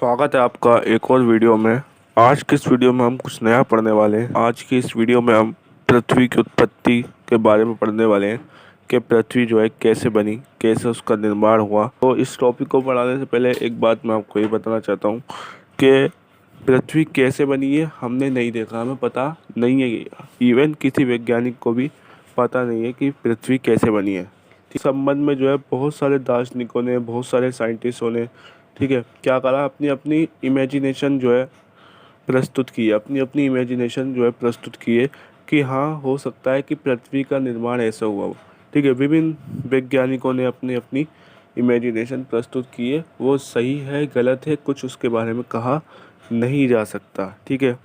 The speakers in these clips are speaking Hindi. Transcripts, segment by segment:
स्वागत है आपका एक और वीडियो में। आज की इस वीडियो में हम कुछ नया पढ़ने वाले हैं। आज की इस वीडियो में हम पृथ्वी की उत्पत्ति के बारे में पढ़ने वाले हैं कि पृथ्वी जो है कैसे बनी, कैसे उसका निर्माण हुआ। तो इस टॉपिक को पढ़ाने से पहले एक बात मैं आपको ये बताना चाहता हूँ कि पृथ्वी कैसे बनी है हमने नहीं देखा, हमें पता नहीं है। इवन किसी वैज्ञानिक को भी पता नहीं है कि पृथ्वी कैसे बनी है। इस संबंध में जो है बहुत सारे दार्शनिकों ने, बहुत सारे साइंटिस्टों ने ठीक है क्या करा, अपनी अपनी इमेजिनेशन जो है प्रस्तुत की है, अपनी अपनी इमेजिनेशन जो है प्रस्तुत की है कि हाँ हो सकता है कि पृथ्वी का निर्माण ऐसा हुआ हो। ठीक है, विभिन्न वैज्ञानिकों ने अपनी अपनी इमेजिनेशन प्रस्तुत की है। वो सही है गलत है कुछ उसके बारे में कहा नहीं जा सकता। ठीक है,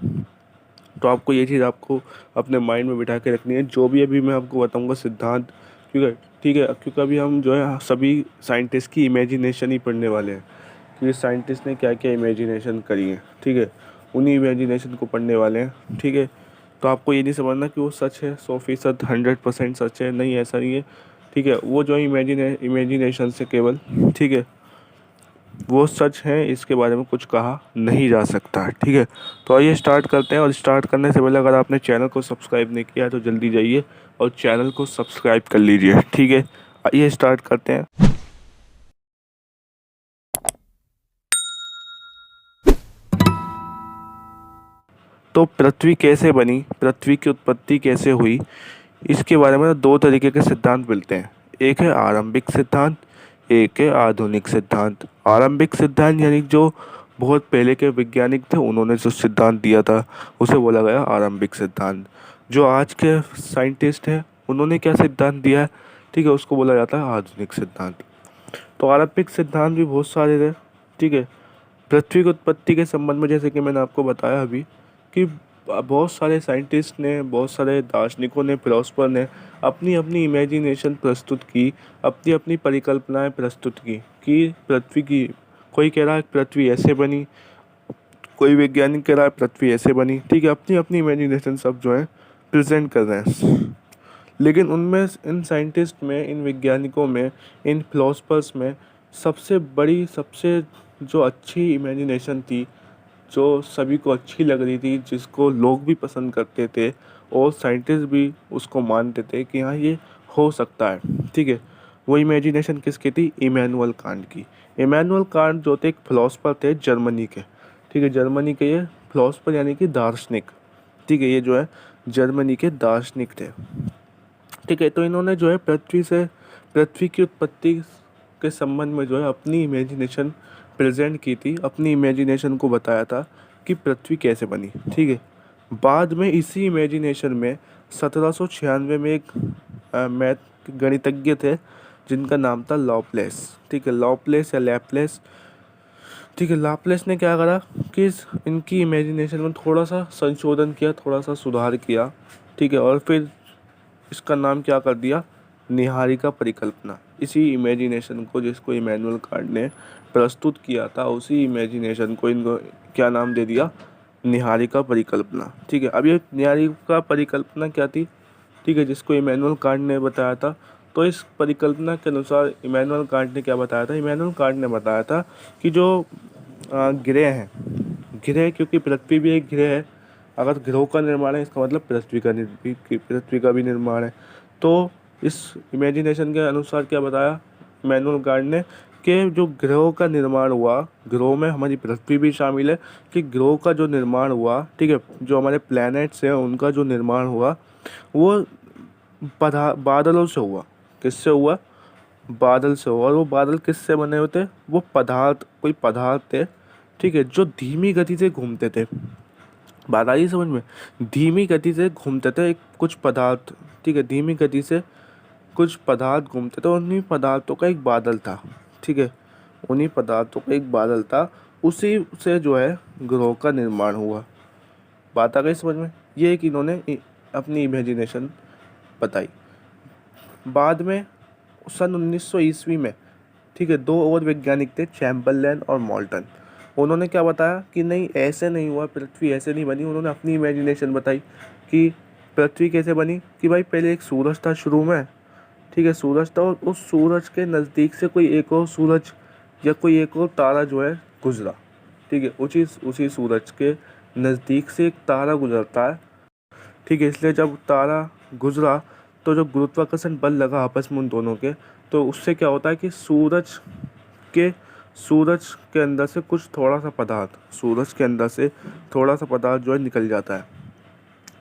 तो आपको ये चीज़ आपको अपने माइंड में बिठा के रखनी है। जो भी अभी मैं आपको बताऊंगा सिद्धांत, ठीक है, क्योंकि अभी हम जो है सभी साइंटिस्ट की इमेजिनेशन ही पढ़ने वाले हैं कि साइंटिस्ट ने क्या क्या इमेजिनेशन करी है। ठीक है, उन्हीं इमेजिनेशन को पढ़ने वाले हैं। ठीक है, तो आपको ये नहीं समझना कि वो सच है 100% 100% सच है, नहीं ऐसा नहीं है। ठीक है, वो जो इमेजिनेशन से केवल ठीक है वो सच है, इसके बारे में कुछ कहा नहीं जा सकता। ठीक है, तो आइए स्टार्ट करते हैं। और स्टार्ट करने से पहले अगर आपने चैनल को सब्सक्राइब नहीं किया है तो जल्दी जाइए और चैनल को सब्सक्राइब कर लीजिए। ठीक है, आइए स्टार्ट करते हैं। तो पृथ्वी कैसे बनी, पृथ्वी की उत्पत्ति कैसे हुई, इसके बारे में दो तरीके के सिद्धांत मिलते हैं। एक है आरंभिक सिद्धांत, एक है आधुनिक सिद्धांत। आरंभिक सिद्धांत यानी जो बहुत पहले के वैज्ञानिक थे उन्होंने जो सिद्धांत दिया था उसे बोला गया आरंभिक सिद्धांत। जो आज के साइंटिस्ट हैं उन्होंने क्या सिद्धांत दिया है, ठीक है, उसको बोला जाता है आधुनिक सिद्धांत। तो आरंभिक सिद्धांत भी बहुत सारे थे। ठीक है, पृथ्वी की उत्पत्ति के संबंध में जैसे कि मैंने आपको बताया अभी कि बहुत सारे साइंटिस्ट ने, बहुत सारे दार्शनिकों ने, फिलोसफर ने अपनी अपनी इमेजिनेशन प्रस्तुत की, अपनी अपनी परिकल्पनाएं प्रस्तुत की कि पृथ्वी की, कोई कह रहा है पृथ्वी ऐसे बनी, कोई वैज्ञानिक कह रहा है पृथ्वी ऐसे बनी। ठीक है, अपनी अपनी इमेजिनेशन सब जो है प्रेजेंट कर रहे हैं। लेकिन उनमें, इन साइंटिस्ट में, इन वैज्ञानिकों में, इन फिलोसफर्स में सबसे बड़ी, सबसे जो अच्छी इमेजिनेशन थी, जो सभी को अच्छी लग रही थी, जिसको लोग भी पसंद करते थे और साइंटिस्ट भी उसको मानते थे कि हाँ ये हो सकता है। ठीक है, वो इमेजिनेशन किसकी थी? इमैनुअल कांट की। इमैनुअल कांट जो थे एक फिलोसफर थे जर्मनी के। ठीक है, जर्मनी के ये फिलोसफर यानी कि दार्शनिक। ठीक है, ये जो है जर्मनी के दार्शनिक थे। ठीक है, तो इन्होंने जो है पृथ्वी की उत्पत्ति के संबंध में जो है अपनी इमेजिनेशन प्रेजेंट की थी, अपनी इमेजिनेशन को बताया था कि पृथ्वी कैसे बनी। ठीक है, बाद में इसी इमेजिनेशन में 1796 में एक मैथ गणितज्ञ थे जिनका नाम था लॉपलेस। ठीक है, लॉपलेस या लैपलेस। ठीक है, लैपलेस ने क्या करा कि इनकी इमेजिनेशन में थोड़ा सा संशोधन किया, थोड़ा सा सुधार किया। ठीक है, और फिर इसका नाम क्या कर दिया? निहारिका परिकल्पना। इसी इमेजिनेशन को, जिसको इमैनुअल कांट ने प्रस्तुत किया था, उसी इमेजिनेशन को इनको क्या नाम दे दिया? निहारिका परिकल्पना। ठीक है, अब ये निहारिका परिकल्पना क्या थी? ठीक है, जिसको इमैनुअल कांट ने बताया था। तो इस परिकल्पना के अनुसार इमैनुअल कांट ने क्या बताया था? इमैनुअल कांट ने बताया था कि जो ग्रह हैं, ग्रह, क्योंकि पृथ्वी भी एक ग्रह है, अगर ग्रहों का निर्माण है इसका मतलब पृथ्वी का भी निर्माण है। तो इस इमेजिनेशन के अनुसार क्या बताया इमैनुअल कांट ने कि जो ग्रहों का निर्माण हुआ, ग्रहों में हमारी पृथ्वी भी शामिल है, कि ग्रहों का जो निर्माण हुआ, ठीक है, जो हमारे प्लैनेट्स हैं उनका जो निर्माण हुआ वो बादलों से हुआ। किससे हुआ? बादल से हुआ। और वो बादल किससे बने होते? वो पदार्थ, कोई पदार्थ थे, ठीक है, जो धीमी गति से घूमते थे। बात आई समझ में? धीमी गति से घूमते थे एक कुछ पदार्थ। ठीक है, धीमी गति से कुछ पदार्थ घूमते थे, उन्हीं पदार्थों का एक बादल था। ठीक है, उन्हीं पदार्थों का एक बादल था, उसी से जो है ग्रहों का निर्माण हुआ। बात आ गई समझ में? ये एक इन्होंने अपनी इमेजिनेशन बताई। बाद में सन 1900 ईस्वी में, ठीक है, दो और वैज्ञानिक थे, चैम्बरलेन और मोल्टन। उन्होंने क्या बताया कि नहीं ऐसे नहीं हुआ, पृथ्वी ऐसे नहीं बनी। उन्होंने अपनी इमेजिनेशन बताई कि पृथ्वी कैसे बनी, कि भाई पहले एक सूरज था शुरू में। ठीक है, सूरज था और उस सूरज के नज़दीक से कोई एक और सूरज या कोई एक और तारा जो है गुजरा। ठीक है, उसी उसी सूरज के नज़दीक से एक तारा गुजरता है। ठीक है, इसलिए जब तारा गुजरा तो जो गुरुत्वाकर्षण बल लगा आपस में उन दोनों के, तो उससे क्या होता है कि के सूरज के अंदर से कुछ थोड़ा सा पदार्थ, सूरज के अंदर से थोड़ा सा पदार्थ जो है निकल जाता है।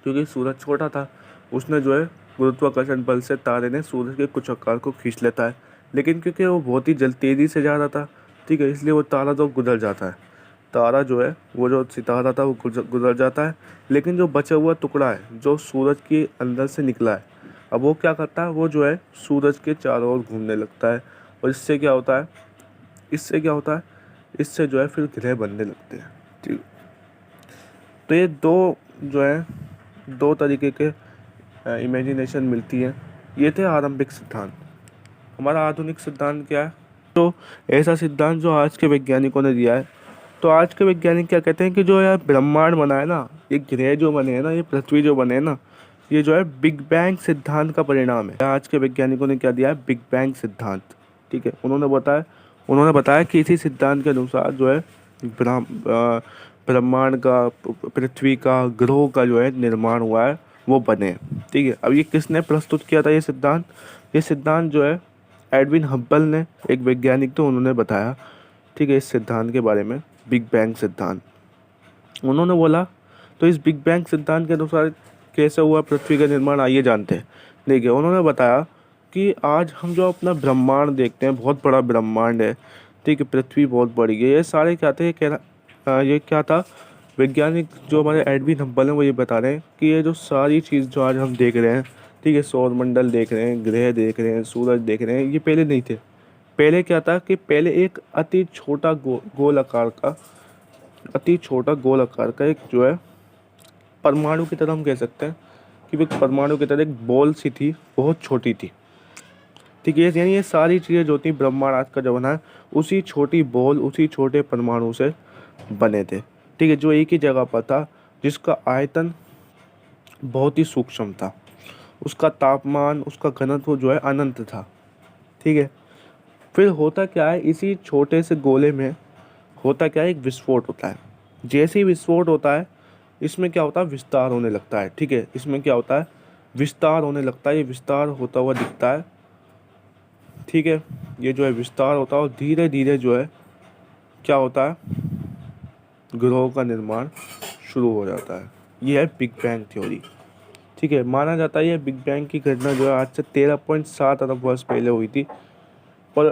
क्योंकि सूरज छोटा था, उसने जो है गुरुत्वाकर्षण बल से तारे ने सूरज के कुछ आकार को खींच लेता है। लेकिन क्योंकि वो बहुत ही जल्द तेज़ी से जा रहा था, ठीक है, इसलिए वो तारा तो गुजर जाता है। तारा जो है, वो जो सितारा था वो गुजर जाता है। लेकिन जो बचा हुआ टुकड़ा है जो सूरज के अंदर से निकला है, अब वो क्या करता है, वो जो है सूरज के चारों ओर घूमने लगता है। और इससे क्या होता है, इससे जो है फिर ग्रह बनने लगते हैं। ठीक, तो ये दो जो है दो तरीके के इमेजिनेशन मिलती है। ये थे आरंभिक सिद्धांत। हमारा आधुनिक सिद्धांत क्या है? तो ऐसा सिद्धांत जो आज के वैज्ञानिकों ने दिया है। तो आज के वैज्ञानिक क्या कहते हैं कि जो यार ब्रह्मांड बना है ना, ये ग्रह जो बने हैं ना, ये पृथ्वी जो बने हैं ना, ये जो है बिग बैंग सिद्धांत का परिणाम है। आज के वैज्ञानिकों ने क्या दिया है? बिग बैंग सिद्धांत। ठीक है, उन्होंने बताया कि इसी सिद्धांत के अनुसार जो है ब्रह्मांड का, पृथ्वी का, ग्रहों का जो है निर्माण हुआ है, वो बने। ठीक है, अब ये किसने प्रस्तुत किया था ये सिद्धांत? ये सिद्धांत जो है एडविन हब्बल ने, एक वैज्ञानिक, तो उन्होंने बताया। ठीक है, इस सिद्धांत के बारे में, बिग बैंग सिद्धांत उन्होंने बोला। तो इस बिग बैंग सिद्धांत के अनुसार कैसे हुआ पृथ्वी का निर्माण, आइए जानते हैं। देखिए, उन्होंने बताया कि आज हम जो अपना ब्रह्मांड देखते हैं, बहुत बड़ा ब्रह्मांड है। ठीक है, पृथ्वी बहुत बड़ी है। ये सारे क्या थे, ये क्या था, वैज्ञानिक जो हमारे एडविन हब्बल हैं वो ये बता रहे हैं कि ये जो सारी चीज़ जो आज हम देख रहे हैं, ठीक है, सौर मंडल देख रहे हैं, ग्रह देख रहे हैं, सूरज देख रहे हैं, ये पहले नहीं थे। पहले क्या था कि पहले एक अति छोटा गोल आकार का एक जो है परमाणु की तरह हम कह सकते हैं कि वो परमाणु की तरह एक बॉल सी थी, बहुत छोटी थी। ठीक है, यानी ये सारी चीज़ें जो थी, ब्रह्मांड आज का जो बना है, उसी छोटी बॉल, उसी छोटे परमाणु से बने थे। ठीक है, जो एक ही जगह पर था, जिसका आयतन बहुत ही सूक्ष्म था, उसका तापमान, उसका घनत्व जो है अनंत था। ठीक है, फिर होता क्या है, इसी छोटे से गोले में होता क्या है, एक विस्फोट होता है। जैसे ही विस्फोट होता है, इसमें क्या होता है, विस्तार होने लगता है। ठीक है, इसमें क्या होता है, विस्तार होने लगता है। ये विस्तार होता हुआ दिखता है। ठीक है, ये जो है विस्तार होता है और धीरे धीरे जो है क्या होता है, ग्रहों का निर्माण शुरू हो जाता है। ये है बिग बैंग थ्योरी। ठीक है, माना जाता है ये बिग बैंग की घटना जो है आज से 13.7 अरब वर्ष पहले हुई थी। और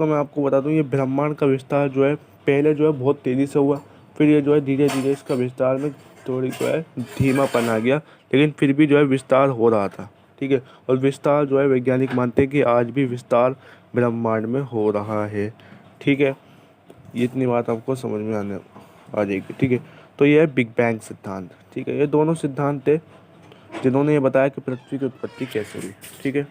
मैं आपको बता दूं, ये ब्रह्मांड का विस्तार जो है पहले जो है बहुत तेज़ी से हुआ, फिर ये जो है धीरे धीरे इसका विस्तार में थोड़ी जो है धीमापन आ गया, लेकिन फिर भी जो है विस्तार हो रहा था। ठीक है, और विस्तार जो है वैज्ञानिक मानते हैं कि आज भी विस्तार ब्रह्मांड में हो रहा है। ठीक है, ये इतनी बात आपको समझ में आ जाएगी। ठीक है, तो ये है बिग बैंग सिद्धांत। ठीक है, ये दोनों सिद्धांत थे जिन्होंने ये बताया कि पृथ्वी की उत्पत्ति कैसे हुई। ठीक है।